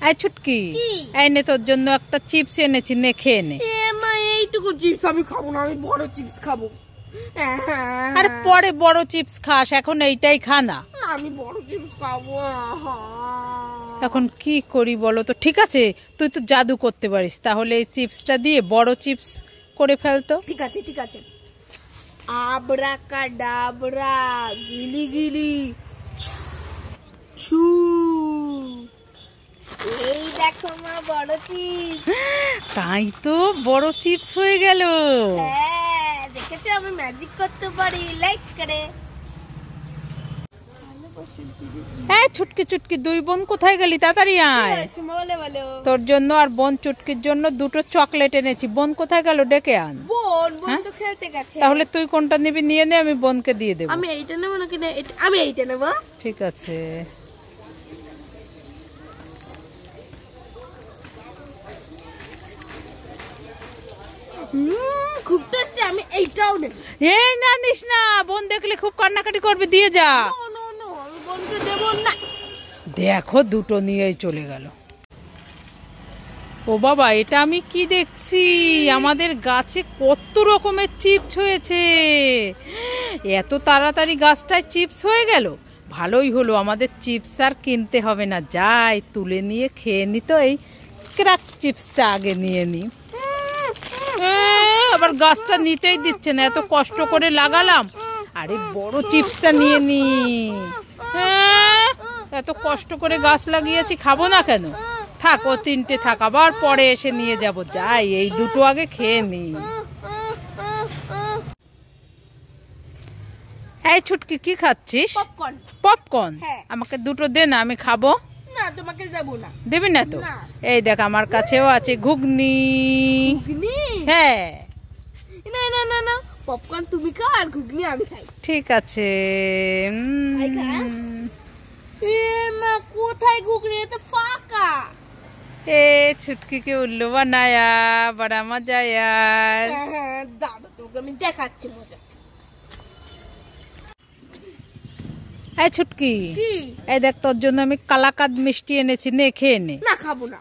এই ছুটকি, এই নে তোর জন্য একটা চিপস এনেছি, নে খেয়ে নে। মা এইটুকু চিপস আমি খাবো না, আমি বড় চিপস খাবো। আরে পরে বড় চিপস খাস, এখন এইটাই খা না। আমি বড় চিপস খাবো। এখন কি করি বলো তো? ঠিক আছে, তুই তো জাদু করতে পারিস, তাহলে এই চিপসটা দিয়ে বড় চিপস করে ফেলতো। ঠিক আছে ঠিক আছে। আবরাকাডাবরা, গিলি গিলি ছু। এই দেখো মা বড় চিপস। তাই তো, বড় চিপস হয়ে গেল। হ্যাঁ, দেখেছো আমি ম্যাজিক করতে পারি। লাইক করে। হ্যাঁ ছুটকি চুটকি, দুই বোন কোথায় গেলি? তাড়াতাড়ি আয়। তোর জন্য আর বোন চুটকির জন্য দুটো চকলেট এনেছি। বোন কোথায় গেল? ডেকে আন। বোন তো খেলতে গেছে। তাহলে তুই কোনটা নিবি নিয়ে নে, আমি বোনকে দিয়ে দেবো। আমি এইটা নেবো নাকি? আমি এইটা নেবো। ঠিক আছে। খুব টেস্টি, আমি এইটাও নেব। এই না নিস না, বোন দেখলে খুব কান্নাকাটি করবে, দিয়ে যা। আমি বোনকে দেব না। দেখো দুটো নিয়েই চলে গেল। ও বাবা, এটা আমি কি দেখছি? আমাদের গাছে কত রকমের চিপস হয়েছে। এত তাড়াতাড়ি গাছটায় চিপস হয়ে গেল। ভালোই হলো, আমাদের চিপস আর কিনতে হবে না। যাই তুলে নিয়ে খেয়ে নি। তো এই ক্র্যাক চিপসটা আগে নিয়ে নি। আবার গাছটা নিতেই দিচ্ছে না, এত কষ্ট করে লাগালাম। আরে বড় চিপসটা নিয়ে নি। এত কষ্ট করে গাছ লাগিয়েছি, খাবো না কেন? থাক, ও তিনটে থাক, আবার পরে এসে নিয়ে যাব। যাই এই দুটো আগে খেয়ে নি। এই ছুটকি, কি খাচ্ছিস? পপকর্ন। পপকর্ন? হ্যাঁ। আমাকে দুটো দে না, আমি খাবো। না, তোমাকে দেব না। দেবি না তো? এই দেখ, আমার কাছেও আছে ঘুগনি। ঘুগনি? হ্যাঁ। না না না না, পপকর্ন তুমি খাও আর ঘুগনি আমি খাই। ঠিক আছে। মা কোথায় ঘুগনি? এটা ফাঁকা। এ ছুটকি কে উল্লু বানায়া, বড়া মজা यार। হ্যাঁ দাদা, তোকে আমি দেখাচ্ছি মজা। এই ছুটকি, এই দেখ তোর জন্য আমি কালাকাদ মিষ্টি এনেছি, নে খেয়ে নে। না, খাবো না।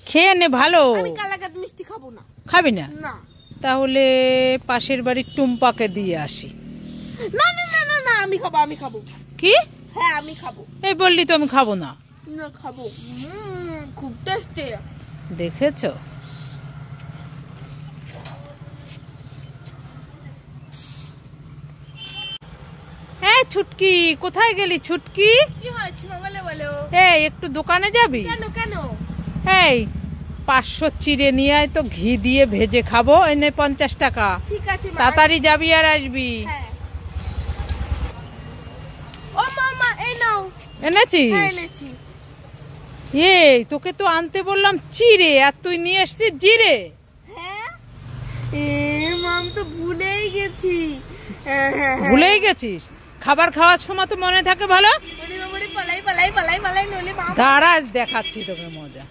খেয়ে নে, ভালো। আমি কালাকাদ মিষ্টি খাবো না। খাবি না? না। তাহলে পাশের বাড়ির টুম্পাকে দিয়ে আসি। না না না না না, আমি খাবো, আমি খাবো। কি? হ্যাঁ আমি খাবো। এই বললি তো আমি খাবো না। না, খাবো। খুব টেস্টি। দেখেছো? এই ছুটকি, কোথায় গেলি ছুটকি? কি হয়েছে বলো বলো। এই একটু দোকানে যাবি? কেন কেন? এই 500 চিড়ে নিয়ে আয় তো, ঘি দিয়ে ভেজে খাবো। এনে 50 টাকা। ঠিক আছে মা। তাড়াতাড়ি যাবি আর আসবি। হ্যাঁ। ও মামা, এই নাও। এনেছিস? হ্যাঁ এনেছি। এই তোকে তো আনতে বললাম চিড়ে, আর তুই নিয়ে এসছিস জিরে। হ্যাঁ, মাম তো ভুলেই গেছি। ভুলেই গেছিস? খাবার খাওয়ার সময় তো মনে থাকে ভালো। পালাই পালাই পালাই পালাই, নইলে মা। দাঁড়া, দেখাচ্ছি তোকে মজা।